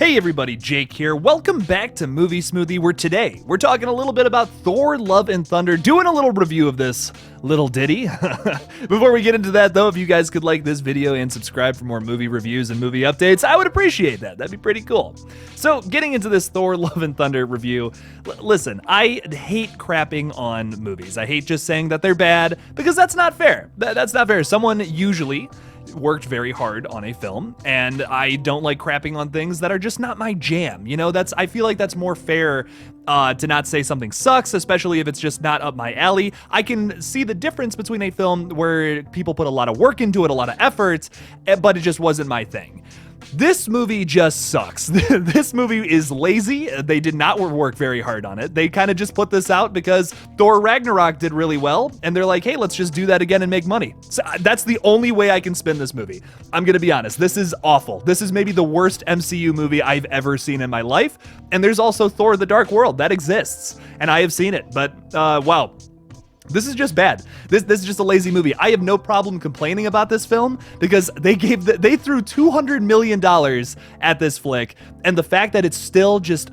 Hey everybody, Jake here. Welcome back to Movie Smoothie, where today we're talking a little bit about Thor, Love and Thunder, doing a little review of this little ditty. Before we get into that though, if you guys could like this video and subscribe for more movie reviews and movie updates, I would appreciate that. That'd be pretty cool. So getting into this Thor, Love and Thunder review, listen, I hate crapping on movies. I hate just saying that they're bad because that's not fair. That's not fair. Someone usually worked very hard on a film, and I don't like crapping on things that are just not my jam. You know, I feel like that's more fair to not say something sucks, especially if it's just not up my alley. I can see the difference between a film where people put a lot of work into it, a lot of effort, but it just wasn't my thing. This movie just sucks. This movie is lazy. They did not work very hard on it. They kind of just put this out because Thor Ragnarok did really well, and they're like, hey, let's just do that again and make money. So that's the only way I can spin this movie. I'm gonna be honest, this is awful. This is maybe the worst MCU movie I've ever seen in my life, and there's also Thor: The Dark World. That exists, and I have seen it, but wow. This is just bad. This is just a lazy movie. I have no problem complaining about this film because they threw $200 million at this flick, and the fact that it's still just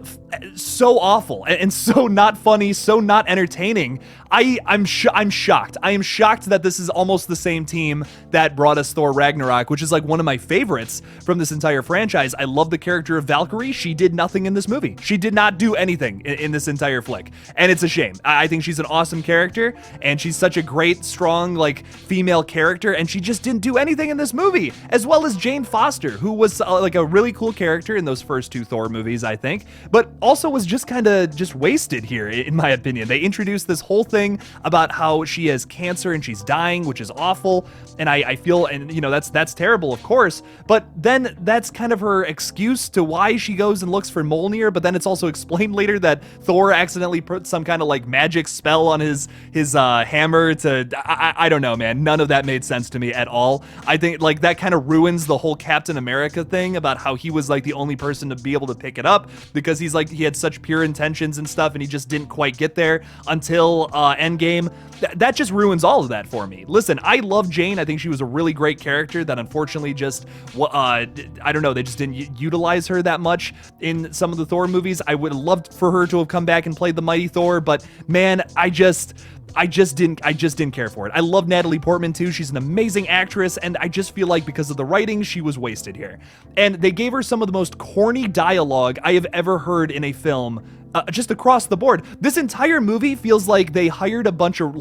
so awful and so not funny, so not entertaining. I'm shocked. I am shocked that this is almost the same team that brought us Thor Ragnarok, which is like one of my favorites from this entire franchise. I love the character of Valkyrie. She did nothing in this movie. She did not do anything in this entire flick, and it's a shame. I think she's an awesome character, and she's such a great, strong, like, female character, and she just didn't do anything in this movie, as well as Jane Foster, who was like a really cool character in those first two Thor movies, I think, but also was just kind of just wasted here, in my opinion. They introduced this whole thing about how she has cancer and she's dying, which is awful, and I feel, and you know, that's terrible, of course, but then that's kind of her excuse to why she goes and looks for Mjolnir, but then it's also explained later that Thor accidentally put some kind of like magic spell on his hammer to, I don't know, man. None of that made sense to me at all. I think like that kind of ruins the whole Captain America thing about how he was like the only person to be able to pick it up because he had such pure intentions and stuff, and he just didn't quite get there until Endgame. That just ruins all of that for me. Listen, I love Jane. I think she was a really great character that unfortunately just, I don't know, they just didn't utilize her that much in some of the Thor movies. I would have loved for her to have come back and played the mighty Thor, but man, I just didn't care for it. I love Natalie Portman too. She's an amazing actress, and I just feel like because of the writing, she was wasted here. And they gave her some of the most corny dialogue I have ever heard in a film. Just across the board. This entire movie feels like they hired a bunch of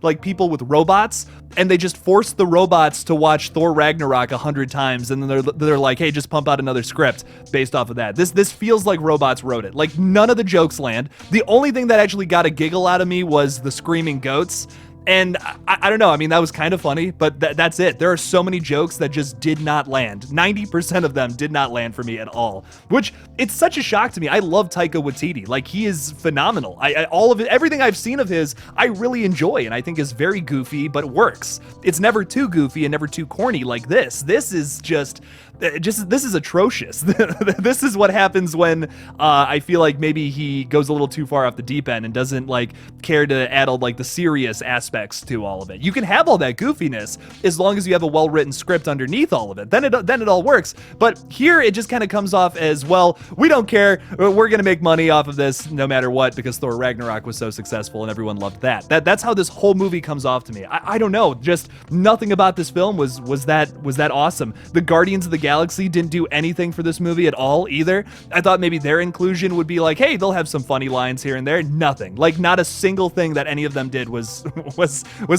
like people with robots, and they just forced the robots to watch Thor Ragnarok 100 times, and then they're like, hey, just pump out another script based off of that. This feels like robots wrote it. Like, none of the jokes land. The only thing that actually got a giggle out of me was the screaming goats. And I don't know, I mean, that was kind of funny, but that's it. There are so many jokes that just did not land. 90% of them did not land for me at all, which it's such a shock to me. I love Taika Waititi. Like, he is phenomenal. All of it, everything I've seen of his, I really enjoy, and I think is very goofy, but works. It's never too goofy and never too corny like this. This is just this is atrocious. This is what happens when I feel like maybe he goes a little too far off the deep end and doesn't like care to add all like the serious aspects to all of it. You can have all that goofiness as long as you have a well-written script underneath all of it. Then it all works. But here it just kind of comes off as, well, we don't care. We're gonna make money off of this no matter what because Thor Ragnarok was so successful and everyone loved that. That's how this whole movie comes off to me. I don't know. Just nothing about this film was that awesome. The Guardians of the Galaxy didn't do anything for this movie at all either. I thought maybe their inclusion would be like, hey, they'll have some funny lines here and there. Nothing. Like, not a single thing that any of them did was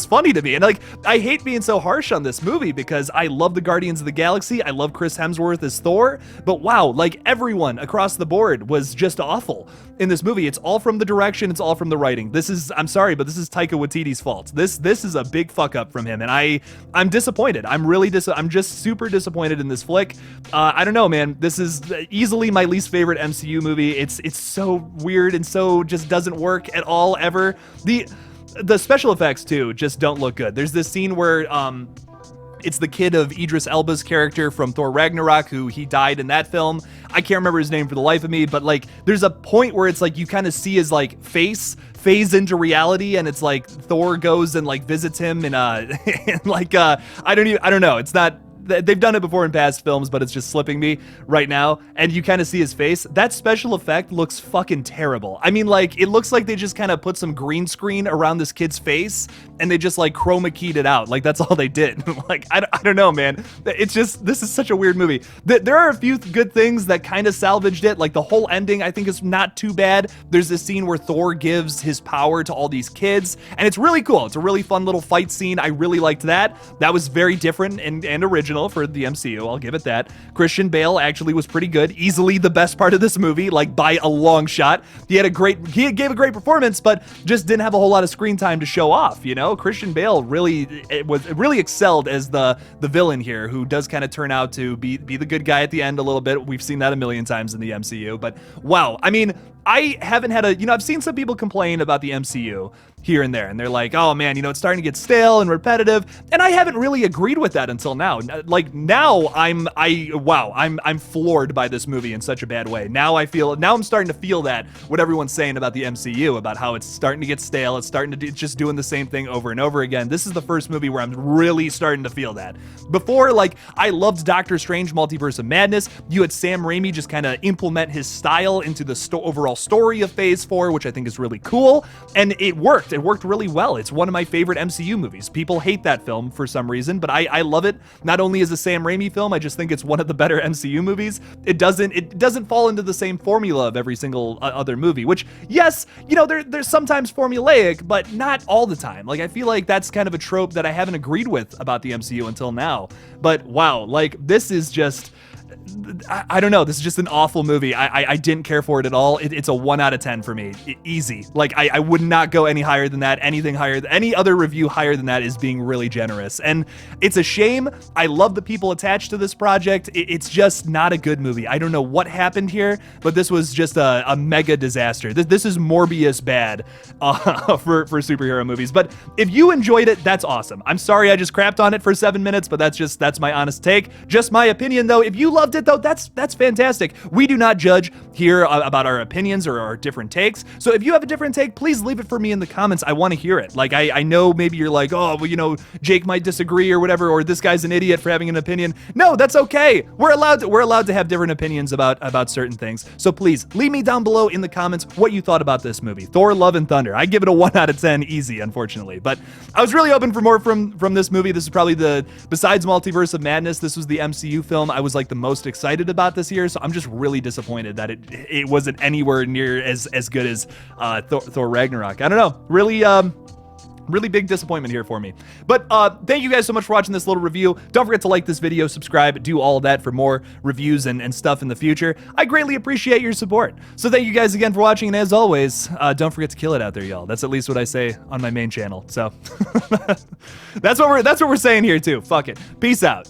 funny to me. And like, I hate being so harsh on this movie because I love the Guardians of the Galaxy. I love Chris Hemsworth as Thor, but wow, like everyone across the board was just awful in this movie. It's all from the direction. It's all from the writing. I'm sorry, but this is Taika Waititi's fault. This is a big fuck up from him, and I'm disappointed. I'm just super disappointed in this flick. I don't know, man. This is easily my least favorite MCU movie. It's so weird and so just doesn't work at all ever. The special effects too just don't look good. There's this scene where it's the kid of Idris Elba's character from Thor Ragnarok, who he died in that film. I can't remember his name for the life of me, but like there's a point where it's like you kind of see his like face phase into reality, and it's like Thor goes and like visits him in like I don't know. It's not they've done it before in past films, but it's just slipping me right now. And you kind of see his face. That special effect looks fucking terrible. I mean, like, it looks like they just kind of put some green screen around this kid's face and they just like chroma keyed it out. Like, that's all they did. Like, I don't know, man. It's just, this is such a weird movie. There are a few good things that kind of salvaged it. Like, the whole ending, I think, is not too bad. There's this scene where Thor gives his power to all these kids, and it's really cool. It's a really fun little fight scene. I really liked that. That was very different and original for the MCU. I'll give it that. Christian Bale actually was pretty good. Easily the best part of this movie, like by a long shot. He gave a great performance, but just didn't have a whole lot of screen time to show off, you know? Christian Bale really excelled as the villain here, who does kind of turn out to be the good guy at the end a little bit. We've seen that a million times in the MCU, but wow. I mean, I haven't had I've seen some people complain about the MCU here and there, and they're like, oh man, it's starting to get stale and repetitive, and I haven't really agreed with that until now. Like, now I'm floored by this movie in such a bad way. Now I'm starting to feel that what everyone's saying about the MCU, about how it's starting to get stale, it's just doing the same thing over and over again. This is the first movie where I'm really starting to feel that. Before, like, I loved Doctor Strange Multiverse of Madness. You had Sam Raimi just kind of implement his style into the overall story of Phase 4, which I think is really cool, and it worked. It worked really well. It's one of my favorite MCU movies. People hate that film for some reason, but I love it. Not only as a Sam Raimi film, I just think it's one of the better MCU movies. It doesn't fall into the same formula of every single other movie, which, yes, there's sometimes formulaic, but not all the time. Like, I feel like that's kind of a trope that I haven't agreed with about the MCU until now. But wow, like, this is just, I don't know. This is just an awful movie. I didn't care for it at all. It's a 1 out of 10 for me. Easy. Like, I would not go any higher than that. Any other review higher than that is being really generous. And it's a shame. I love the people attached to this project. It's just not a good movie. I don't know what happened here, but this was just a mega disaster. This is Morbius bad for superhero movies. But if you enjoyed it, that's awesome. I'm sorry I just crapped on it for 7 minutes, but that's my honest take. Just my opinion, though. If you loved it, though, that's fantastic. We do not judge here about our opinions or our different takes. So if you have a different take, please leave it for me in the comments. I want to hear it. Like, I know maybe you're like, oh, well, Jake might disagree or whatever, or this guy's an idiot for having an opinion. No, that's okay. We're allowed to have different opinions about certain things. So please leave me down below in the comments what you thought about this movie, Thor: Love and Thunder. I give it a 1 out of 10 easy, unfortunately. But I was really hoping for more from this movie. This is probably besides Multiverse of Madness, this was the MCU film I was like the most excited about this year, so I'm just really disappointed that it wasn't anywhere near as good as Thor Ragnarok. I don't know, really big disappointment here for me. But thank you guys so much for watching this little review. Don't forget to like this video, subscribe, do all of that for more reviews and stuff in the future. I greatly appreciate your support. So thank you guys again for watching, and as always, don't forget to kill it out there, y'all. That's at least what I say on my main channel. So that's what we're saying here too. Fuck it. Peace out.